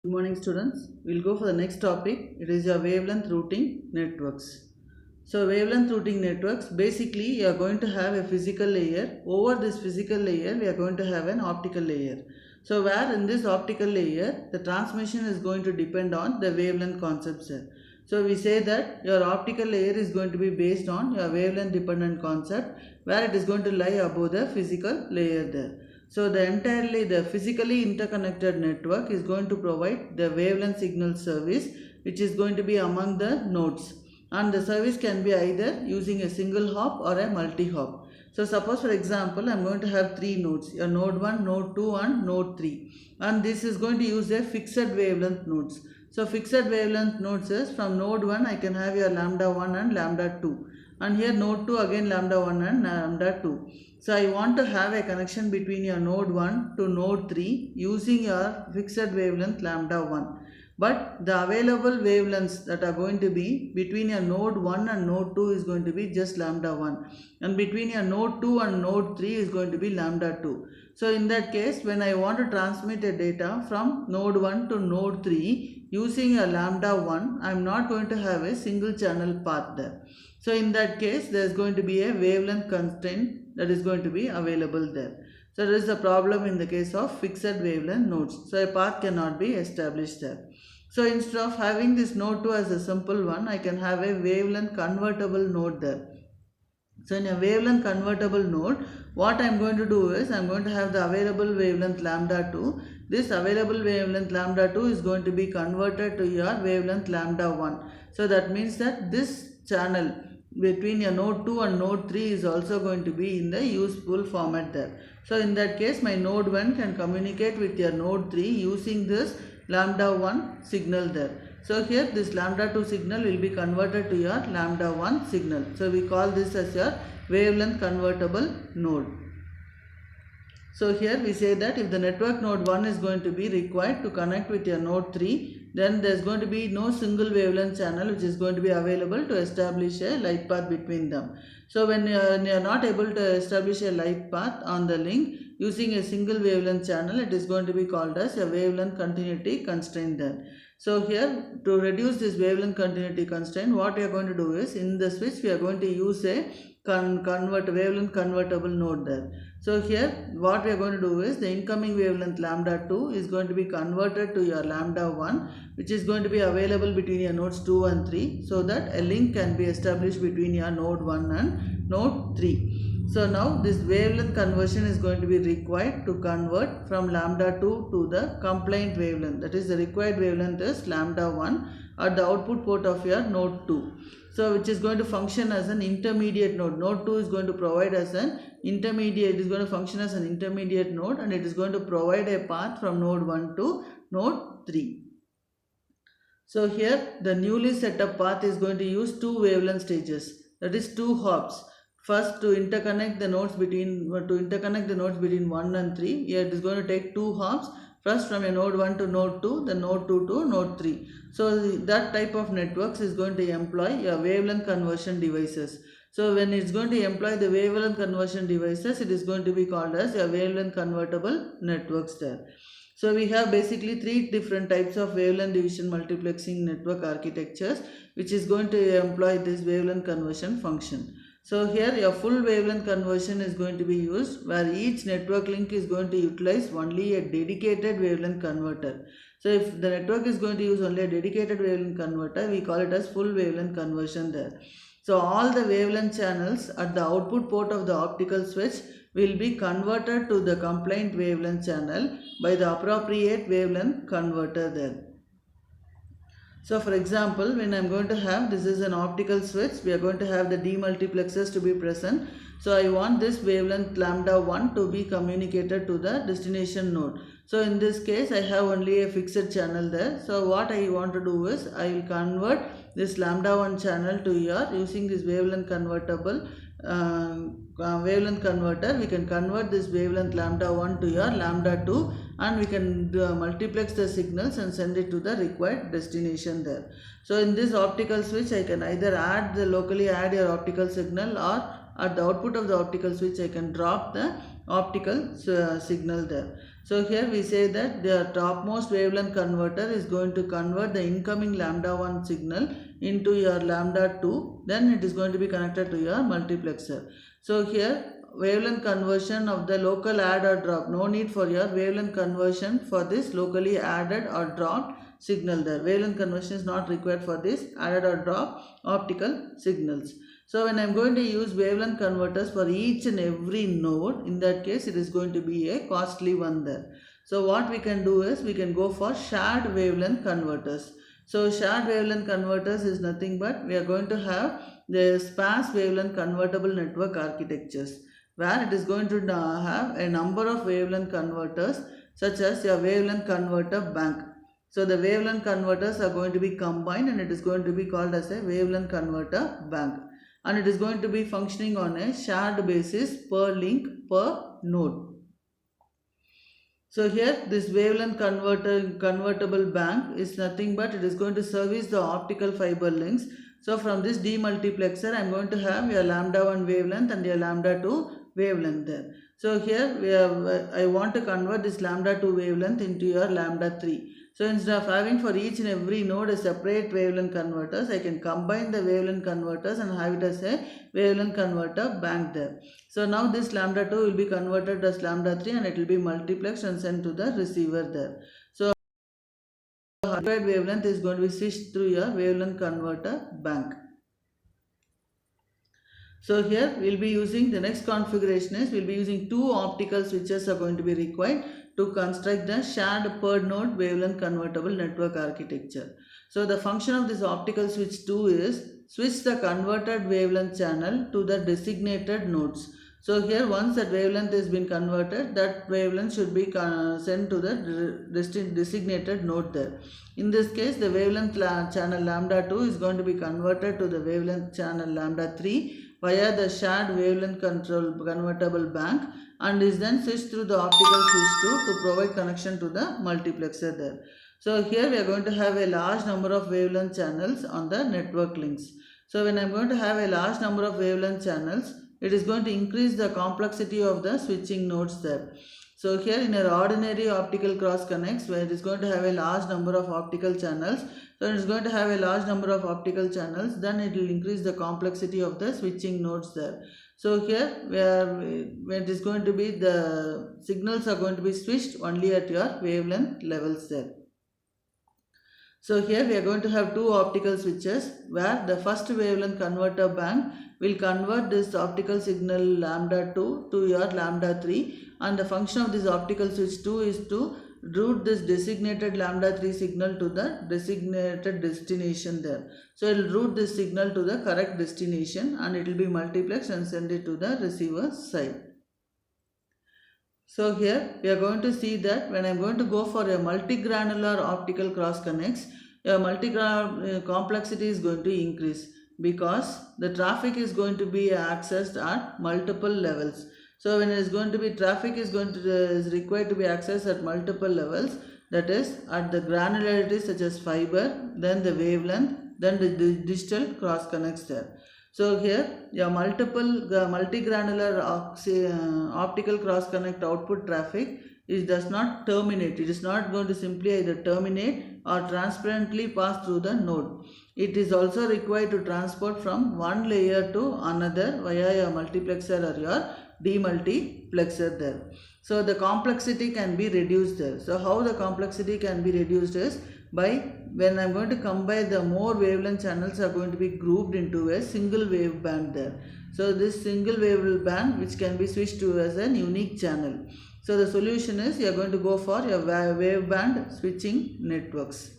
Good morning students. We'll go for the next topic. It is your wavelength routing networks. So wavelength routing networks, basically you are going to have a physical layer. Over this physical layer we are going to have an optical layer. So where in this optical layer the transmission is going to depend on the wavelength concepts here. So we say that your optical layer is going to be based on your wavelength dependent concept, where it is going to lie above the physical layer there. So the physically interconnected network is going to provide the wavelength signal service, which is going to be among the nodes, and the service can be either using a single hop or a multi-hop. So suppose for example I am going to have three nodes, a node 1, node 2 and node 3, and this is going to use a fixed wavelength nodes. So fixed wavelength nodes is from node 1 I can have your lambda 1 and lambda 2, and here node 2 again lambda 1 and lambda 2. So I want to have a connection between your node 1 to node 3 using your fixed wavelength lambda 1. But the available wavelengths that are going to be between your node 1 and node 2 is going to be just lambda 1, and between your node 2 and node 3 is going to be lambda 2. So in that case, when I want to transmit a data from node 1 to node 3 using a lambda 1, I am not going to have a single channel path there. So in that case, there is going to be a wavelength constraint that is going to be available there. So there is a problem in the case of fixed wavelength nodes. So a path cannot be established there. So instead of having this node 2 as a simple one, I can have a wavelength convertible node there. So in a wavelength convertible node, what I am going to do is I am going to have the available wavelength lambda 2. This available wavelength lambda 2 is going to be converted to your wavelength lambda 1. So that means that this channel between your node 2 and node 3 is also going to be in the useful format there. So in that case, my node 1 can communicate with your node 3 using this lambda 1 signal there. So here this lambda 2 signal will be converted to your lambda 1 signal. So we call this as your wavelength convertible node. So here we say that if the network node 1 is going to be required to connect with your node 3, then there is going to be no single wavelength channel which is going to be available to establish a light path between them. So when you are not able to establish a light path on the link using a single wavelength channel, it is going to be called as a wavelength continuity constraint then. So here, to reduce this wavelength continuity constraint, what we are going to do is, in the switch we are going to use a wavelength convertible node there. So here what we are going to do is, the incoming wavelength lambda 2 is going to be converted to your lambda 1, which is going to be available between your nodes 2 and 3, so that a link can be established between your node 1 and node 3. So now this wavelength conversion is going to be required to convert from lambda 2 to the compliant wavelength. That is, the required wavelength is lambda 1 at the output port of your node 2. So which is going to function as an intermediate node. Node 2 is going to provide as an intermediate, it is going to function as an intermediate node, and it is going to provide a path from node 1 to node 3. So here the newly set up path is going to use two wavelength stages, that is two hops. First, to interconnect the nodes between 1 and 3, here it is going to take two hops. First from a node 1 to node 2, then node 2 to node 3. So that type of networks is going to employ your wavelength conversion devices. So when it's going to employ the wavelength conversion devices, it is going to be called as your wavelength convertible networks there. So we have basically three different types of wavelength division multiplexing network architectures, which is going to employ this wavelength conversion function. So here your full wavelength conversion is going to be used, where each network link is going to utilize only a dedicated wavelength converter. So if the network is going to use only a dedicated wavelength converter, we call it as full wavelength conversion there. So all the wavelength channels at the output port of the optical switch will be converted to the compliant wavelength channel by the appropriate wavelength converter there. So for example, when I am going to have, this is an optical switch, we are going to have the demultiplexers to be present. So I want this wavelength lambda 1 to be communicated to the destination node. So in this case, I have only a fixed channel there. So what I want to do is, I will convert this lambda 1 channel to your, using this wavelength convertible wavelength converter, we can convert this wavelength lambda 1 to your lambda 2, and we can multiplex the signals and send it to the required destination there. So in this optical switch, I can either locally add your optical signal, or at the output of the optical switch I can drop the optical signal there. So here we say that the topmost wavelength converter is going to convert the incoming lambda 1 signal into your lambda 2, then it is going to be connected to your multiplexer. So here wavelength conversion of the local add or drop, no need for your wavelength conversion for this locally added or dropped signal there. Wavelength conversion is not required for this added or drop optical signals. So when I am going to use wavelength converters for each and every node, in that case it is going to be a costly one there. So what we can do is we can go for shared wavelength converters. So shared wavelength converters is nothing but we are going to have the sparse wavelength convertible network architectures, where it is going to have a number of wavelength converters such as your wavelength converter bank. So the wavelength converters are going to be combined and it is going to be called as a wavelength converter bank. And it is going to be functioning on a shared basis per link per node. So here this wavelength convertible bank is nothing but it is going to service the optical fiber links. So from this demultiplexer I am going to have your lambda 1 wavelength and your lambda 2 wavelength there. So here I want to convert this lambda 2 wavelength into your lambda 3. So instead of having for each and every node a separate wavelength converters, I can combine the wavelength converters and have it as a wavelength converter bank there. So now this lambda 2 will be converted as lambda 3 and it will be multiplexed and sent to the receiver there. So required wavelength is going to be switched through your wavelength converter bank. So here we will be using the next configuration is we will be using two optical switches are going to be required to construct the shared per node wavelength convertible network architecture. So the function of this optical switch 2 is switch the converted wavelength channel to the designated nodes. So here once that wavelength has been converted, that wavelength should be sent to the designated node there. In this case the wavelength channel lambda 2 is going to be converted to the wavelength channel lambda 3 via the shared wavelength convertible bank and is then switched through the optical switch 2 to provide connection to the multiplexer there. So here we are going to have a large number of wavelength channels on the network links. So when I am going to have a large number of wavelength channels, it is going to increase the complexity of the switching nodes there. So here in our ordinary optical cross connects where it is going to have a large number of optical channels, so it is going to have a large number of optical channels, then it will increase the complexity of the switching nodes there. So here where it is going to be the signals are going to be switched only at your wavelength levels there. So here we are going to have two optical switches where the first wavelength converter bank will convert this optical signal lambda 2 to your lambda 3 and the function of this optical switch 2 is to route this designated lambda 3 signal to the designated destination there. So it will route this signal to the correct destination and it will be multiplexed and send it to the receiver side. So here we are going to see that when I am going to go for a multi-granular optical cross connects, your complexity is going to increase because the traffic is going to be accessed at multiple levels. So when it is going to be traffic is required to be accessed at multiple levels, that is at the granularity such as fiber, then the wavelength, then the digital cross connects there. So here your multi-granular optical cross connect output traffic does not terminate. It is not going to simply either terminate or transparently pass through the node. It is also required to transport from one layer to another via your multiplexer or your demultiplexer there. So the complexity can be reduced there. So how the complexity can be reduced is by when I am going to combine the more wavelength channels are going to be grouped into a single wave band there. So this single wave band which can be switched to as a unique channel. So the solution is you are going to go for your waveband switching networks.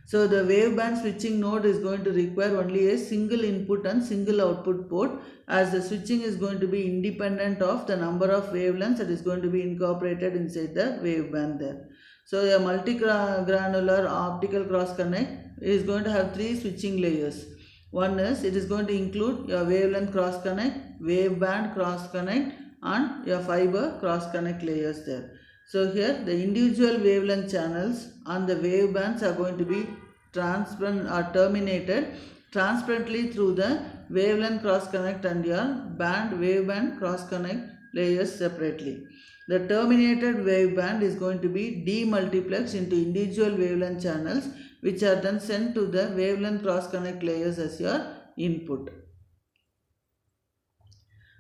So the waveband switching node is going to require only a single input and single output port, as the switching is going to be independent of the number of wavelengths that is going to be incorporated inside the waveband there. So a multi-granular optical cross connect is going to have three switching layers. One is it is going to include your wavelength cross connect, waveband cross connect and your fiber cross connect layers there. So here the individual wavelength channels and the wavebands are going to be transparent or terminated transparently through the wavelength cross connect and your waveband cross connect layers separately. The terminated waveband is going to be demultiplexed into individual wavelength channels, which are then sent to the wavelength cross connect layers as your input.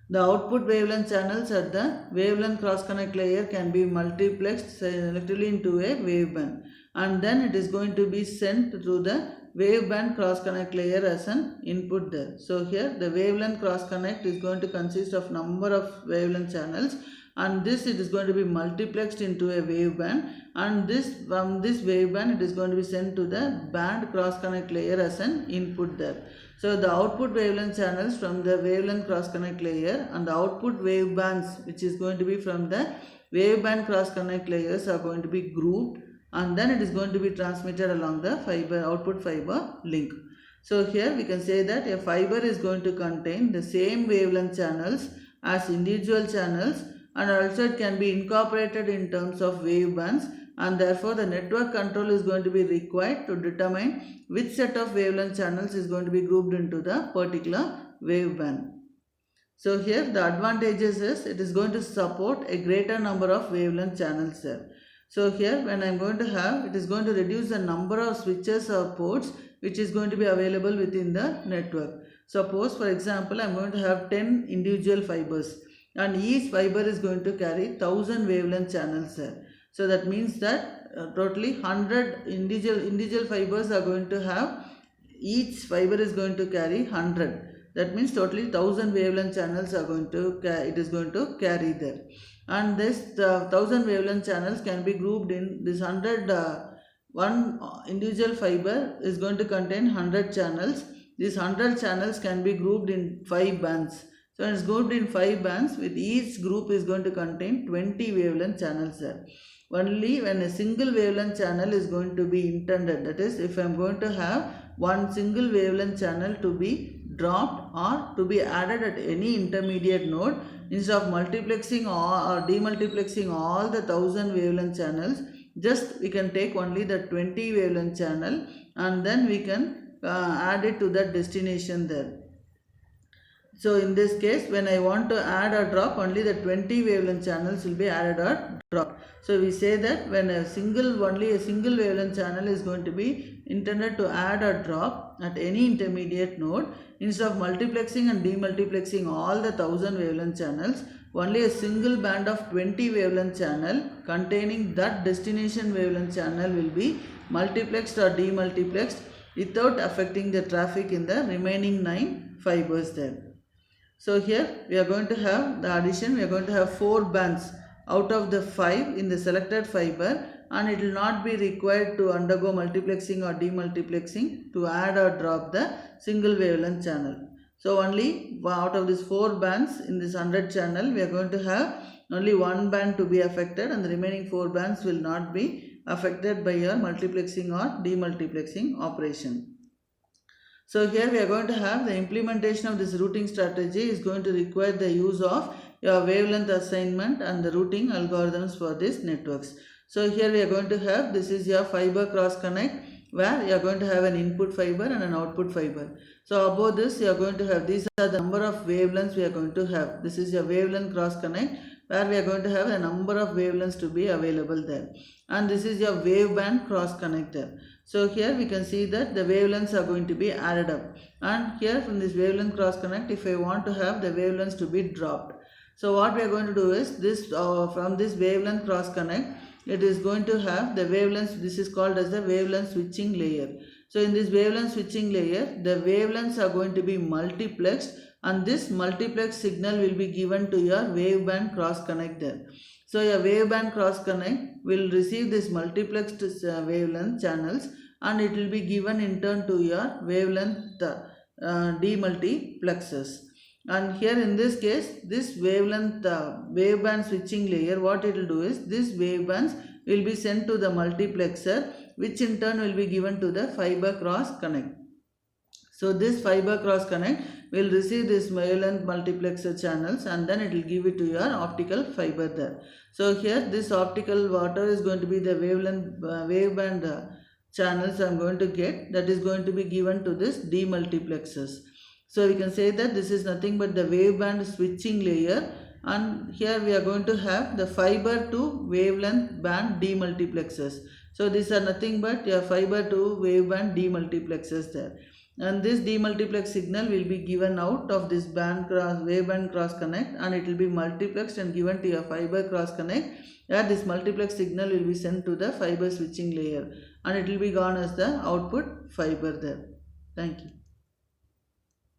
The output wavelength channels at the wavelength cross connect layer can be multiplexed selectively into a waveband, and then it is going to be sent to the waveband cross connect layer as an input there. So here the wavelength cross connect is going to consist of number of wavelength channels, and this it is going to be multiplexed into a waveband, and this from this waveband it is going to be sent to the band cross connect layer as an input there. So the output wavelength channels from the wavelength cross connect layer and the output wavebands which is going to be from the waveband cross connect layers are going to be grouped, and then it is going to be transmitted along the fiber output fiber link. So here we can say that a fiber is going to contain the same wavelength channels as individual channels, and also it can be incorporated in terms of wavebands, and therefore the network control is going to be required to determine which set of wavelength channels is going to be grouped into the particular waveband. So here the advantages is it is going to support a greater number of wavelength channels there. So here when I am going to have, it is going to reduce the number of switches or ports which is going to be available within the network. Suppose for example I am going to have 10 individual fibers, and each fiber is going to carry 1000 wavelength channels there. So that means that totally 100 individual fibers are going to have, each fiber is going to carry 100. That means totally 1000 wavelength channels are going to it is going to carry there. And this 1000 wavelength channels can be grouped in this 100. One individual fiber is going to contain 100 channels. These 100 channels can be grouped in 5 bands. So it is grouped in 5 bands, with each group is going to contain 20 wavelength channels there. Only when a single wavelength channel is going to be intended, that is if I am going to have one single wavelength channel to be dropped or to be added at any intermediate node, instead of multiplexing or demultiplexing all the 1000 wavelength channels, just we can take only the 20 wavelength channel, and then we can add it to that destination there. So in this case, when I want to add or drop, only the 20 wavelength channels will be added or dropped. So we say that when only a single wavelength channel is going to be intended to add or drop at any intermediate node, instead of multiplexing and demultiplexing all the 1000 wavelength channels, only a single band of 20 wavelength channel containing that destination wavelength channel will be multiplexed or demultiplexed without affecting the traffic in the remaining 9 fibers there. So here we are going to have the addition, we are going to have 4 bands out of the 5 in the selected fiber, and it will not be required to undergo multiplexing or demultiplexing to add or drop the single wavelength channel. So only out of these 4 bands in this 100 channel, we are going to have only 1 band to be affected, and the remaining 4 bands will not be affected by your multiplexing or demultiplexing operation. So here we are going to have the implementation of this routing strategy is going to require the use of your wavelength assignment and the routing algorithms for these networks. So here we are going to have, this is your fiber cross connect, where you are going to have an input fiber and an output fiber. So above this you are going to have, these are the number of wavelengths we are going to have. This is your wavelength cross connect, where we are going to have a number of wavelengths to be available there. And this is your waveband cross connector. So here we can see that the wavelengths are going to be added up, and here from this wavelength cross connect, if I want to have the wavelengths to be dropped, so what we are going to do is this from this wavelength cross connect, it is going to have the wavelengths. This is called as the wavelength switching layer. So in this wavelength switching layer, the wavelengths are going to be multiplexed, and this multiplex signal will be given to your waveband cross connect there. So your waveband cross connect will receive this multiplexed wavelength channels, and it will be given in turn to your wavelength demultiplexers. And here in this case, this wavelength waveband switching layer, what it will do is this wavebands will be sent to the multiplexer, which in turn will be given to the fiber cross connect. So this fiber cross connect will receive this wavelength multiplexer channels, and then it will give it to your optical fiber there. So here this optical water is going to be the wavelength waveband channels I am going to get, that is going to be given to this demultiplexers. So we can say that this is nothing but the waveband switching layer, and here we are going to have the fiber to wavelength band demultiplexers. So these are nothing but your fiber to waveband demultiplexers there, and this demultiplex signal will be given out of this waveband cross connect, and it will be multiplexed and given to your fiber cross connect, where this multiplex signal will be sent to the fiber switching layer, and it will be gone as the output fiber there. Thank you.